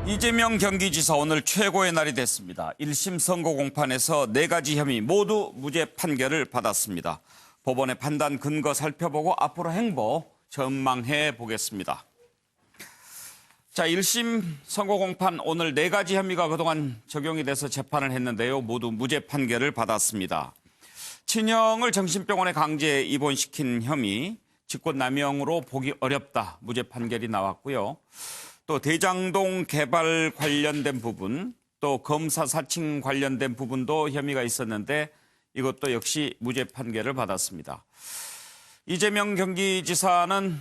이재명 경기지사 오늘 최고의 날이 됐습니다. 1심 선고 공판에서 4가지 혐의 모두 무죄 판결을 받았습니다. 법원의 판단 근거 살펴보고 앞으로 행보 전망해 보겠습니다. 자, 1심 선고 공판 오늘 4가지 혐의가 그동안 적용이 돼서 재판을 했는데요. 모두 무죄 판결을 받았습니다. 친형을 정신병원에 강제 입원시킨 혐의, 직권남용으로 보기 어렵다. 무죄 판결이 나왔고요. 또 대장동 개발 관련된 부분, 또 검사 사칭 관련된 부분도 혐의가 있었는데 이것도 역시 무죄 판결을 받았습니다. 이재명 경기지사는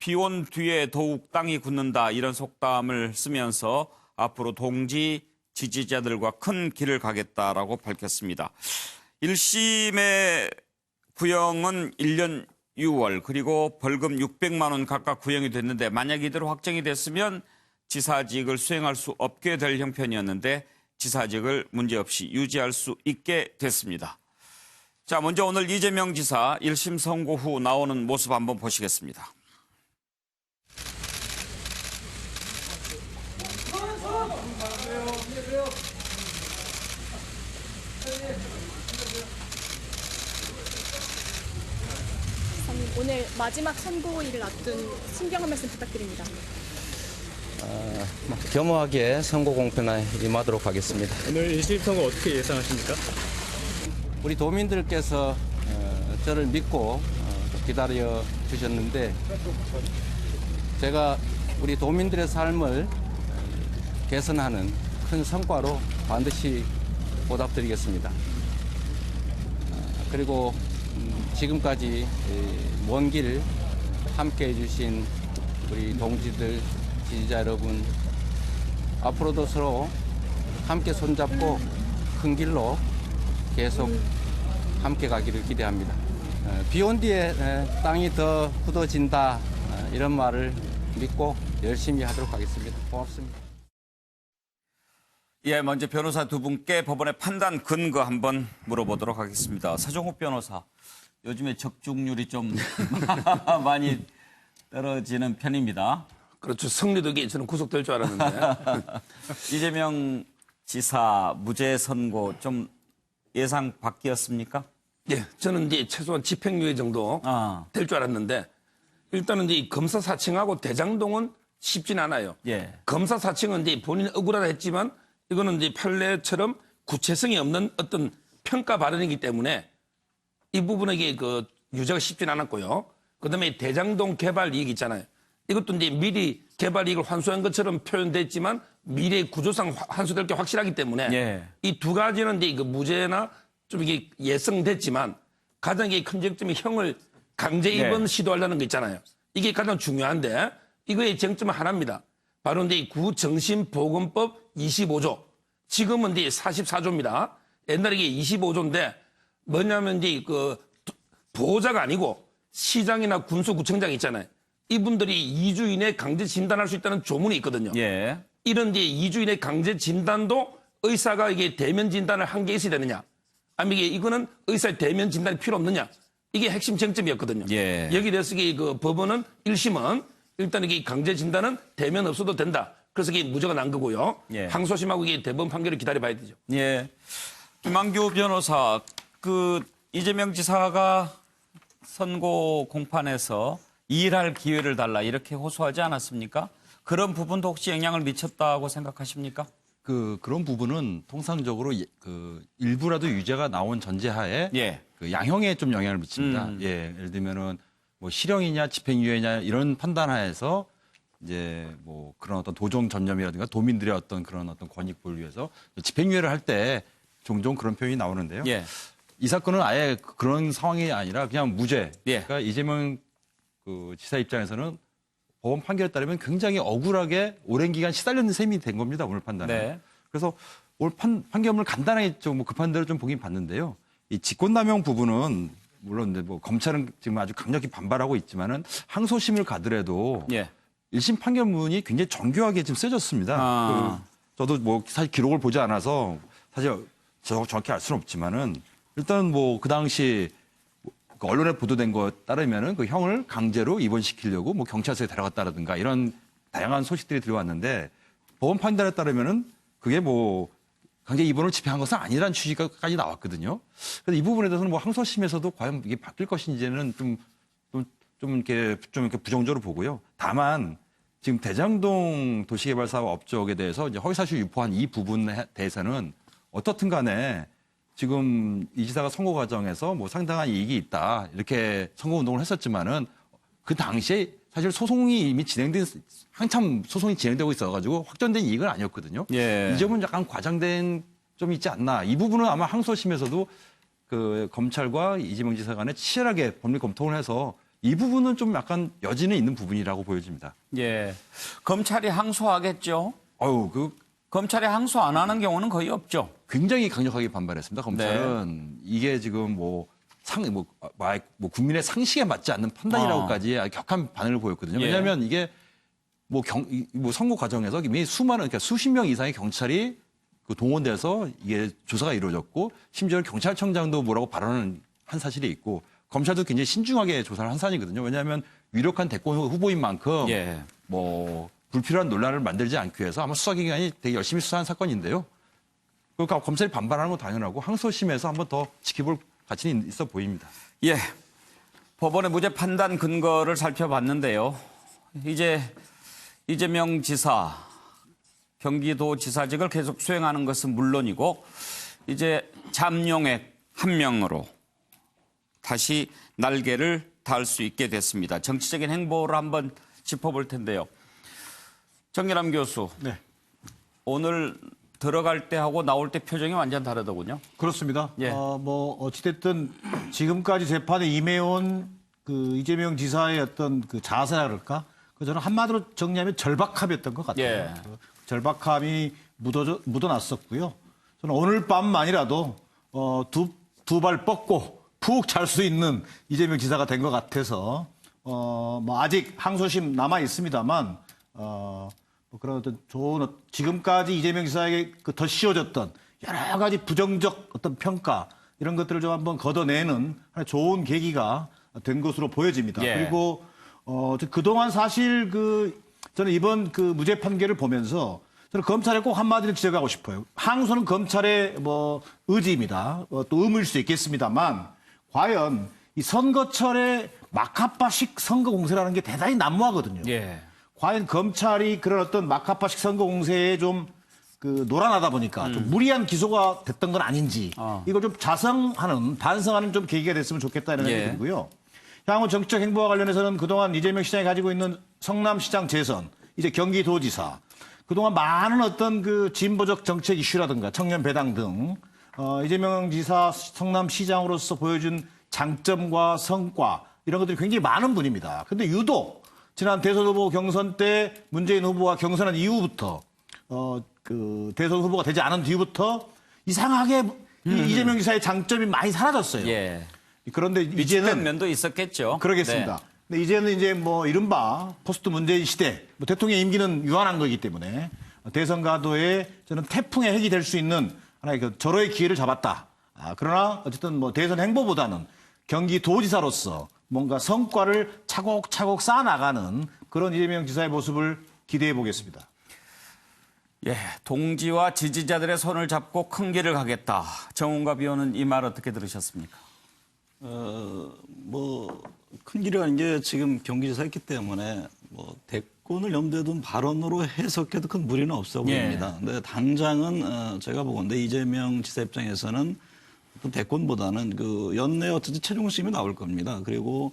비온 뒤에 더욱 땅이 굳는다 이런 속담을 쓰면서 앞으로 동지 지지자들과 큰 길을 가겠다라고 밝혔습니다. 1심의 구형은 1년 6월 그리고 벌금 600만 원 각각 구형이 됐는데 만약 이대로 확정이 됐으면 지사직을 수행할 수 없게 될 형편이었는데 지사직을 문제없이 유지할 수 있게 됐습니다. 자, 먼저 오늘 이재명 지사 1심 선고 후 나오는 모습 한번 보시겠습니다. 오늘 마지막 선고일을 앞둔 심경 한 말씀 부탁드립니다. 겸허하게 선고 공판에 임하도록 하겠습니다. 오늘 1심 선고 어떻게 예상하십니까? 우리 도민들께서 저를 믿고 기다려 주셨는데 제가 우리 도민들의 삶을 개선하는 큰 성과로 반드시 보답드리겠습니다. 그리고 지금까지 먼 길 함께 해주신 우리 동지들, 지지자 여러분, 앞으로도 서로 함께 손잡고 큰 길로 계속 함께 가기를 기대합니다. 비온 뒤에 땅이 더 굳어진다 이런 말을 믿고 열심히 하도록 하겠습니다. 고맙습니다. 예, 먼저 변호사 두 분께 법원의 판단 근거 한번 물어보도록 하겠습니다. 서정욱 변호사, 요즘에 적중률이 좀 많이 떨어지는 편입니다. 그렇죠. 성리덕이 저는 구속될 줄 알았는데. 이재명 지사 무죄 선고 좀 예상 밖이었습니까? 예, 저는 이제 최소한 집행유예 정도 될 줄 알았는데 일단은 이제 검사 사칭하고 대장동은 쉽진 않아요. 예. 검사 사칭은 이제 본인이 억울하다 했지만 이거는 이제 판례처럼 구체성이 없는 어떤 평가 발언이기 때문에 이 부분에 그 유죄가 쉽진 않았고요. 그다음에 대장동 개발 이익 있잖아요. 이것도 이제 미리 개발 이익을 환수한 것처럼 표현됐지만 미래 구조상 환수될 게 확실하기 때문에 예. 이 두 가지는 이제 그 무죄나 좀 이게 예상됐지만 가장 큰 쟁점이 형을 강제 입원 시도하려는 거 있잖아요. 이게 가장 중요한데 이거의 쟁점은 하나입니다. 바로 이제 구정신보건법 25조. 지금은 이제 44조입니다. 옛날에 이게 25조인데 뭐냐면 이제 그 보호자가 아니고 시장이나 군수구청장 있잖아요. 이분들이 2주 이내 강제 진단할 수 있다는 조문이 있거든요. 예. 이런 이제 2주 이내 강제 진단도 의사가 이게 대면 진단을 한 게 있어야 되느냐? 아니면 이거는 의사의 대면 진단이 필요 없느냐? 이게 핵심 쟁점이었거든요. 예. 여기 대해서 그 법원은 1심은 일단 이게 강제 진단은 대면 없어도 된다. 그래서 이게 무죄가 난 거고요. 예. 항소심하고 이게 대법원 판결을 기다려봐야 되죠. 예. 김한규 변호사, 이재명 지사가 선고 공판에서 일할 기회를 달라 이렇게 호소하지 않았습니까? 그런 부분도 혹시 영향을 미쳤다고 생각하십니까? 그런 부분은 통상적으로 일부라도 유죄가 나온 전제하에 예. 양형에 좀 영향을 미칩니다. 예, 예를 들면은 뭐 실형이냐 집행유예냐 이런 판단하에서 이제 뭐 그런 어떤 도정 전념이라든가 도민들의 어떤 그런 어떤 권익 보호를 위해서 집행유예를 할 때 종종 그런 표현이 나오는데요. 예. 이 사건은 아예 그런 상황이 아니라 그냥 무죄. 예. 그러니까 이재명 지사 입장에서는 법원 판결에 따르면 굉장히 억울하게 오랜 기간 시달렸는 셈이 된 겁니다. 오늘 판단은. 네. 그래서 오늘 판결문을 간단하게 좀 급한 대로 좀 보긴 봤는데요. 이 직권남용 부분은 물론 뭐 검찰은 지금 아주 강력히 반발하고 있지만은 항소심을 가더라도 예. 1심 판결문이 굉장히 정교하게 지금 쓰여졌습니다. 저도 뭐 사실 기록을 보지 않아서 사실 정확히 알 수는 없지만은 일단 뭐 그 당시 언론에 보도된 것 따르면은 그 형을 강제로 입원시키려고 뭐 경찰서에 데려갔다라든가 이런 다양한 소식들이 들어왔는데 법원 판단에 따르면은 그게 뭐 강제 입원을 집행한 것은 아니라는 취지까지 나왔거든요. 그래서 이 부분에 대해서는 뭐 항소심에서도 과연 이게 바뀔 것인지는 좀 이렇게 부정적으로 보고요. 다만 지금 대장동 도시개발사업 업적에 대해서 이제 허위사실 유포한 이 부분에 대해서는 어떻든 간에 지금 이 지사가 선거 과정에서 뭐 상당한 이익이 있다 이렇게 선거운동을 했었지만은 그 당시에 사실 소송이 이미 한참 소송이 진행되고 있어가지고 확정된 이익은 아니었거든요. 예. 이 점은 약간 과장된 점이 있지 않나. 이 부분은 아마 항소심에서도 그 검찰과 이재명 지사 간에 치열하게 법리 검토를 해서 이 부분은 좀 약간 여지는 있는 부분이라고 보여집니다. 예. 검찰이 항소하겠죠. 검찰이 항소 안 하는 경우는 거의 없죠. 굉장히 강력하게 반발했습니다. 검찰은 이게 지금 국민의 상식에 맞지 않는 판단이라고까지 격한 반응을 보였거든요. 예. 왜냐하면 이게 선거 과정에서 이미 그러니까 수십 명 이상의 경찰이 그 동원돼서 이게 조사가 이루어졌고 심지어 경찰청장도 뭐라고 발언한 사실이 있고 검찰도 굉장히 신중하게 조사를 한 사안이거든요. 왜냐하면 유력한 대권 후보인 만큼 예. 뭐 불필요한 논란을 만들지 않기 위해서 아마 수사기관이 되게 열심히 수사한 사건인데요. 그러니까 검찰이 반발하는 건 당연하고 항소심에서 한번 더 지켜볼 가치는 있어 보입니다. 예. 법원의 무죄 판단 근거를 살펴봤는데요. 이제 이재명 지사, 경기도지사직을 계속 수행하는 것은 물론이고 이제 잠룡액 한 명으로 다시 날개를 달 수 있게 됐습니다. 정치적인 행보를 한번 짚어볼 텐데요. 정일함 교수, 네. 오늘 들어갈 때하고 나올 때 표정이 완전 다르더군요. 그렇습니다. 예. 어찌됐든 지금까지 재판에 임해온 그 이재명 지사의 어떤 그 자세라 그럴까? 그 저는 한마디로 정리하면 절박함이었던 것 같아요. 예. 그 절박함이 묻어났었고요. 저는 오늘 밤만이라도 두 발 뻗고 푹 잘 수 있는 이재명 지사가 된 것 같아서 뭐 아직 항소심 남아 있습니다만 뭐 그런 어떤 좋은 지금까지 이재명 지사에게 그 더 씌워졌던 여러 가지 부정적 어떤 평가 이런 것들을 좀 한번 걷어내는 하나의 좋은 계기가 된 것으로 보여집니다. 예. 그리고 그동안 사실 저는 이번 그 무죄 판결을 보면서 저는 검찰에 꼭 한마디를 지적하고 싶어요. 항소는 검찰의 뭐 의지입니다. 또 의무일 수 있겠습니다만 과연 이 선거철에 막하파식 선거 공세라는 게 대단히 난무하거든요. 예. 과연 검찰이 그런 어떤 막하파식 선거 공세에 좀 놀아나다 보니까 좀 무리한 기소가 됐던 건 아닌지 이걸 좀 반성하는 좀 계기가 됐으면 좋겠다 이런 생각이 들고요. 향후 정치적 행보와 관련해서는 그동안 이재명 시장이 가지고 있는 성남시장 재선, 이제 경기도지사, 그동안 많은 어떤 그 진보적 정책 이슈라든가 청년 배당 등 이재명 지사 성남시장으로서 보여준 장점과 성과 이런 것들이 굉장히 많은 분입니다. 근데 유독 지난 대선 후보 경선 때 문재인 후보와 경선한 이후부터 그 대선 후보가 되지 않은 뒤부터 이상하게 이재명 지사의 장점이 많이 사라졌어요. 예. 그런데 위축된 이제는 면도 있었겠죠. 그러겠습니다. 네. 근데 이제는 이제 뭐 이른바 포스트 문재인 시대, 뭐 대통령 임기는 유한한 거기 때문에 대선 가도에 저는 태풍의 핵이 될 수 있는 하나의 그 절호의 기회를 잡았다. 그러나 어쨌든 뭐 대선 행보보다는 경기도지사로서 뭔가 성과를 차곡차곡 쌓아나가는 그런 이재명 지사의 모습을 기대해 보겠습니다. 예, 동지와 지지자들의 손을 잡고 큰 길을 가겠다. 정운갑 의원은 이 말 어떻게 들으셨습니까? 큰 길이라는 게 지금 경기지사였기 때문에 뭐 대권을 염두에 둔 발언으로 해석해도 큰 무리는 없어 보입니다. 근데 당장은 제가 보건대 이재명 지사 입장에서는 어떤 대권보다는 그 연내 어쨌든 최종심이 나올 겁니다. 그리고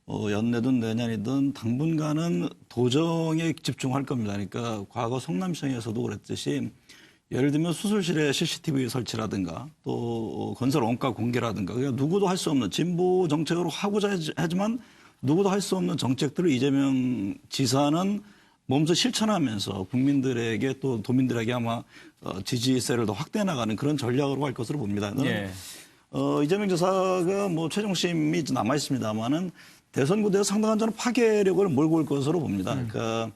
연내든 내년이든 당분간은 도정에 집중할 겁니다. 그러니까 과거 성남시장에서도 그랬듯이 예를 들면 수술실에 CCTV 설치라든가 또 건설 원가 공개라든가 그냥 누구도 할 수 없는 진보 정책으로 하고자 하지만 누구도 할 수 없는 정책들을 이재명 지사는 몸소 실천하면서 국민들에게 또 도민들에게 아마 지지세를 더 확대해 나가는 그런 전략으로 갈 것으로 봅니다. 예. 이재명 지사가 뭐 최종심이 남아 있습니다만은 대선 구도에 상당한 저는 파괴력을 몰고 올 것으로 봅니다. 그러니까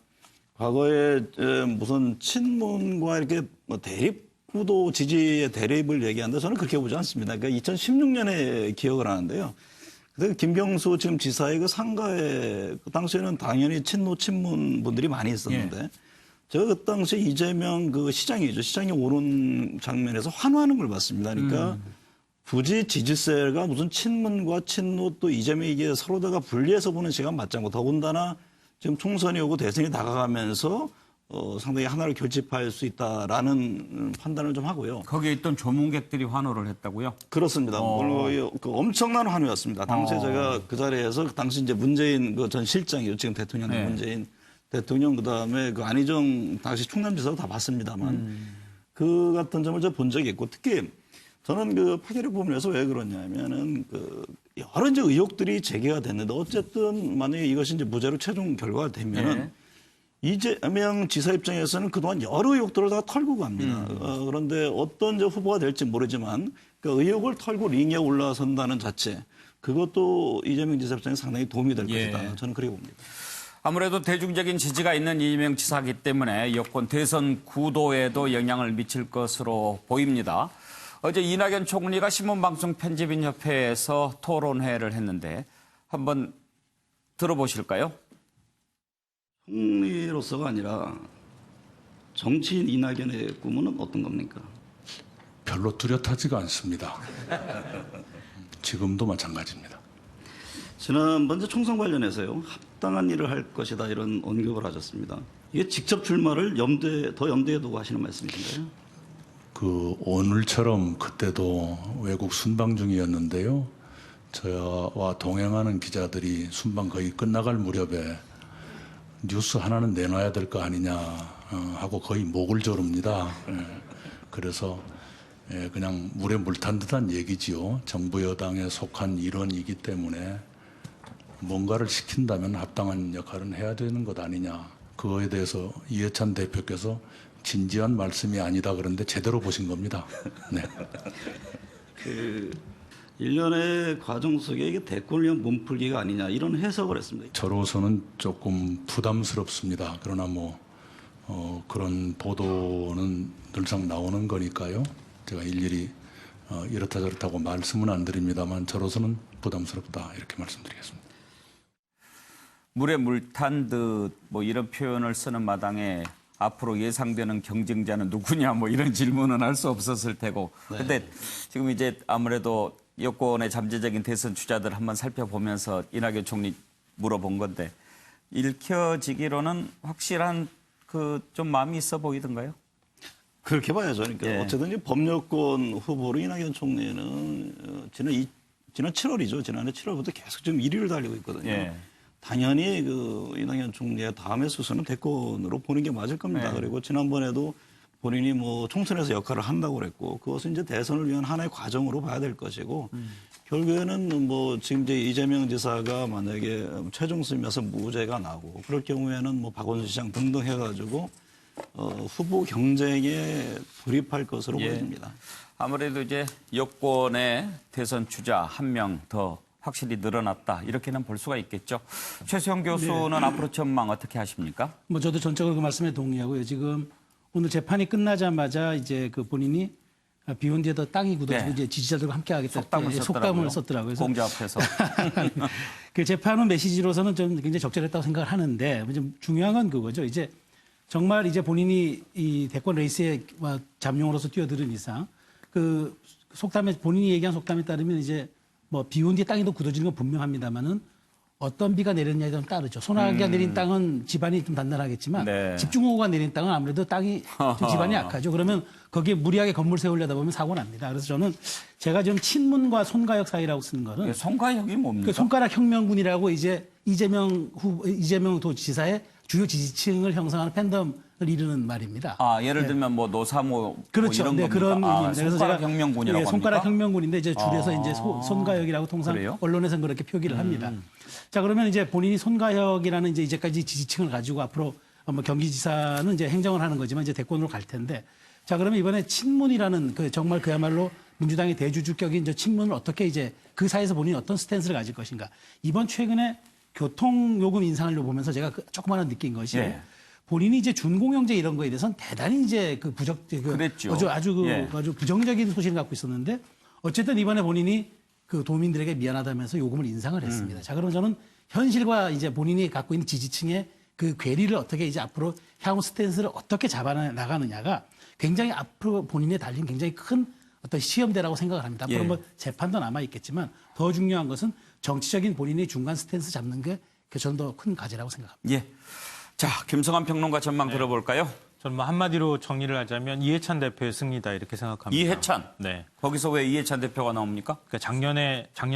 과거에 무슨 친문과 이렇게 뭐 대립 구도 지지의 대립을 얘기하는데 저는 그렇게 보지 않습니다. 그러니까 2016년에 기억을 하는데요. 그때 김경수 지금 지사의 그 상가에 그 당시에는 당연히 친노 친문 분들이 많이 있었는데 제가 그 당시 이재명 그 시장이 오른 장면에서 환호하는 걸 봤습니다. 그러니까 굳이 지지세가 무슨 친문과 친노 또 이재명 이게 서로다가 분리해서 보는 시간 맞지 않고 더군다나 지금 총선이 오고 대선이 다가가면서 상당히 하나를 결집할 수 있다라는 판단을 좀 하고요. 거기에 있던 조문객들이 환호를 했다고요? 그렇습니다. 물론 그 엄청난 환호였습니다. 당시에 제가 그 자리에서 당시 이제 문재인 그 전 실장이요. 지금 대통령 네. 문재인 대통령 그다음에 그 안희정 당시 충남지사도 다 봤습니다만 그 같은 점을 제가 본 적이 있고 특히 저는 그 파괴력 부분에서 왜 그러냐면은 그 여러 이제 의혹들이 제기가 됐는데 어쨌든 만약에 이것이 이제 무죄로 최종 결과가 되면은 이재명 지사 입장에서는 그동안 여러 의혹들을 다 털고 갑니다. 그런데 어떤 이제 후보가 될지 모르지만 그 의혹을 털고 링에 올라선다는 자체 그것도 이재명 지사 입장에 상당히 도움이 될 것이다. 저는 그렇게 봅니다. 아무래도 대중적인 지지가 있는 이재명 지사이기 때문에 여권 대선 구도에도 영향을 미칠 것으로 보입니다. 어제 이낙연 총리가 신문방송 편집인협회에서 토론회를 했는데 한번 들어보실까요? 총리로서가 아니라 정치인 이낙연의 꿈은 어떤 겁니까? 별로 뚜렷하지가 않습니다. 지금도 마찬가지입니다. 지난번 총선 관련해서요. 합당한 일을 할 것이다 이런 언급을 하셨습니다. 이게 직접 출마를 더 염두에 두고 하시는 말씀이신가요? 그 오늘처럼 그때도 외국 순방 중이었는데요. 저와 동행하는 기자들이 순방 거의 끝나갈 무렵에 뉴스 하나는 내놔야 될 거 아니냐 하고 거의 목을 조릅니다. 그래서 그냥 물에 물 탄 듯한 얘기지요. 정부 여당에 속한 일원이기 때문에 뭔가를 시킨다면 합당한 역할은 해야 되는 것 아니냐. 그거에 대해서 이해찬 대표께서 진지한 말씀이 아니다 그런데 제대로 보신 겁니다. 네. 그 일련의 과정 속에 이게 대권을 위한 몸풀기가 아니냐 이런 해석을 했습니다. 저로서는 조금 부담스럽습니다. 그러나 그런 보도는 늘상 나오는 거니까요. 제가 일일이 이렇다 저렇다고 말씀은 안 드립니다만 저로서는 부담스럽다 이렇게 말씀드리겠습니다. 물에 물 탄 듯 뭐 이런 표현을 쓰는 마당에 앞으로 예상되는 경쟁자는 누구냐 뭐 이런 질문은 할 수 없었을 테고. 근데 지금 이제 아무래도 여권의 잠재적인 대선 주자들 한번 살펴보면서 이낙연 총리 물어본 건데 읽혀지기로는 확실한 그 좀 마음이 있어 보이던가요? 그렇게 봐야죠. 그러니까 어쨌든 이제 법여권 후보로 이낙연 총리는 지난 7월이죠. 지난해 7월부터 계속 지금 1위를 달리고 있거든요. 당연히 그 이낙연 총리의 다음의 수순은 대권으로 보는 게 맞을 겁니다. 그리고 지난번에도 본인이 뭐 총선에서 역할을 한다고 그랬고 그것은 이제 대선을 위한 하나의 과정으로 봐야 될 것이고 결국에는 뭐 지금 이제 이재명 지사가 만약에 최종 승에서 무죄가 나고 그럴 경우에는 뭐 박원순 시장 등등 해가지고 후보 경쟁에 돌입할 것으로 보입니다. 아무래도 이제 여권의 대선 주자 한 명 더 확실히 늘어났다 이렇게는 볼 수가 있겠죠. 최수영 교수는 앞으로 전망 어떻게 하십니까? 뭐 저도 전적으로 그 말씀에 동의하고요. 지금 오늘 재판이 끝나자마자 이제 그 본인이 비온 뒤에도 땅이 굳어지고 이제 지지자들과 함께하겠다. 속담을 썼더라고요. 공개 앞에서. 그 재판은 메시지로서는 좀 굉장히 적절했다고 생각을 하는데 좀 중요한 건 그거죠. 이제 정말 이제 본인이 이 대권 레이스에 잠룡으로서 뛰어드는 이상 그 속담에 본인이 얘기한 속담에 따르면 이제 뭐 비온 뒤에 땅이 더 굳어지는 건 분명합니다만은 어떤 비가 내렸냐에 따라 따르죠. 소나기가 내린 땅은 지반이 좀 단단하겠지만 집중호우가 내린 땅은 아무래도 땅이 좀 지반이 약하죠. 그러면 거기에 무리하게 건물 세우려다 보면 사고 납니다. 그래서 저는 제가 좀 친문과 손가역 사이라고 쓰는 거는 손가역이 뭡니까? 그 손가락 혁명군이라고 이제 이재명 도지사의 주요 지지층을 형성하는 팬덤을 이루는 말입니다. 예를 들면 뭐 노사모 그렇죠. 뭐 이런 겁니까? 그런 의미입니다. 손가락 혁명군이라고 합니까? 손가락 혁명군인데 이제 줄여서 이제 손가역이라고 통상 그래요? 언론에서는 그렇게 표기를 합니다. 자, 그러면 이제 본인이 손가역이라는 이제까지 지지층을 가지고 앞으로 뭐 경기지사는 이제 행정을 하는 거지만 이제 대권으로 갈 텐데, 자, 그러면 이번에 친문이라는 그 정말 그야말로 민주당의 대주주격인 저 친문을 어떻게 이제 그 사이에서 본인이 어떤 스탠스를 가질 것인가. 이번 최근에 교통요금 인상을 보면서 제가 조금 하나 느낀 것이 본인이 이제 준공영제 이런 거에 대해서는 대단히 이제 그랬죠. 아주 부정적인 소신을 갖고 있었는데 어쨌든 이번에 본인이 그 도민들에게 미안하다면서 요금을 인상을 했습니다. 자, 그러면 저는 현실과 이제 본인이 갖고 있는 지지층의 그 괴리를 어떻게 이제 앞으로 향후 스탠스를 어떻게 잡아나가느냐가 굉장히 앞으로 본인에 달린 굉장히 큰 어떤 시험대라고 생각을 합니다. 앞으로 예. 뭐 재판도 남아 있겠지만 더 중요한 것은 정치적인 본인의 중간 스탠스 잡는 게 저는 더 큰 과제라고 생각합니다. 예. 자, 김성환 평론가 전망 들어볼까요? 저는 뭐 한마디로 정리를 하자면 이해찬 대표의 승리다 이렇게 생각합니다. 이해찬. 네. 거기서 왜 이해찬 대표가 나옵니까? 그러니까 작년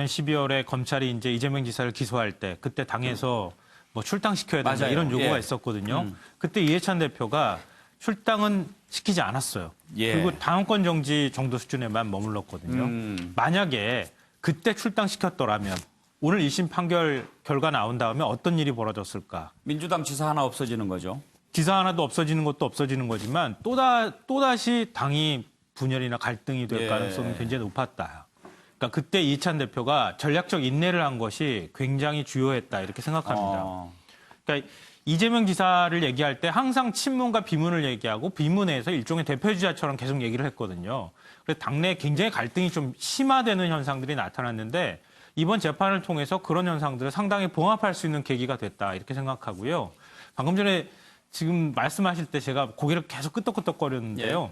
12월에 검찰이 이제 이재명 지사를 기소할 때 그때 당에서 뭐 출당시켜야 된다 맞아요. 이런 요구가 예. 있었거든요. 그때 이해찬 대표가 출당은 시키지 않았어요. 예. 그리고 당원권 정지 정도 수준에만 머물렀거든요. 만약에 그때 출당시켰더라면 오늘 1심 판결 결과 나온 다음에 어떤 일이 벌어졌을까? 민주당 지사 하나 없어지는 거죠. 지사 하나도 없어지는 것도 없어지는 거지만 또다시 당이 분열이나 갈등이 될 예. 가능성이 굉장히 높았다. 그러니까 그때 이해찬 대표가 전략적 인내를 한 것이 굉장히 주요했다 이렇게 생각합니다. 그러니까 이재명 지사를 얘기할 때 항상 친문과 비문을 얘기하고 비문에서 일종의 대표주자처럼 계속 얘기를 했거든요. 그래서 당내에 굉장히 갈등이 좀 심화되는 현상들이 나타났는데 이번 재판을 통해서 그런 현상들을 상당히 봉합할 수 있는 계기가 됐다 이렇게 생각하고요. 방금 전에 지금 말씀하실 때 제가 고개를 계속 끄덕끄덕거렸는데요.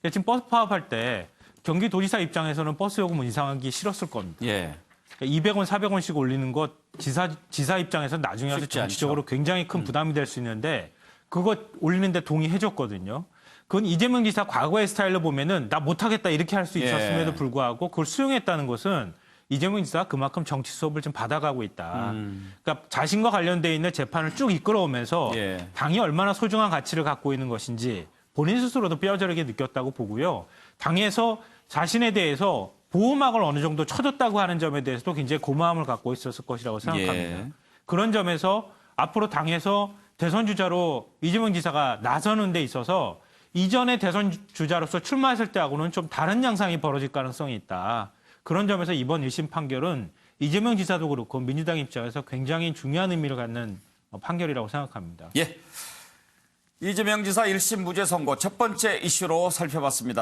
지금 버스 파업할 때 경기도지사 입장에서는 버스 요금 인상하기 싫었을 겁니다. 예. 200원, 400원씩 올리는 것 지사 입장에서 나중에 와서 쉽지 정치적으로 굉장히 큰 부담이 될 수 있는데 그거 올리는데 동의해줬거든요. 그건 이재명 지사 과거의 스타일로 보면은 나 못하겠다 이렇게 할 수 있었음에도 불구하고 그걸 수용했다는 것은 이재명 지사가 그만큼 정치 수업을 좀 받아가고 있다. 그러니까 자신과 관련돼 있는 재판을 쭉 이끌어오면서 예. 당이 얼마나 소중한 가치를 갖고 있는 것인지 본인 스스로도 뼈저리게 느꼈다고 보고요. 당에서 자신에 대해서 보호막을 어느 정도 쳐줬다고 하는 점에 대해서도 굉장히 고마움을 갖고 있었을 것이라고 생각합니다. 예. 그런 점에서 앞으로 당에서 대선 주자로 이재명 지사가 나서는 데 있어서 이전에 대선 주자로서 출마했을 때하고는 좀 다른 양상이 벌어질 가능성이 있다. 그런 점에서 이번 1심 판결은 이재명 지사도 그렇고 민주당 입장에서 굉장히 중요한 의미를 갖는 판결이라고 생각합니다. 예. 이재명 지사 1심 무죄 선고 첫 번째 이슈로 살펴봤습니다.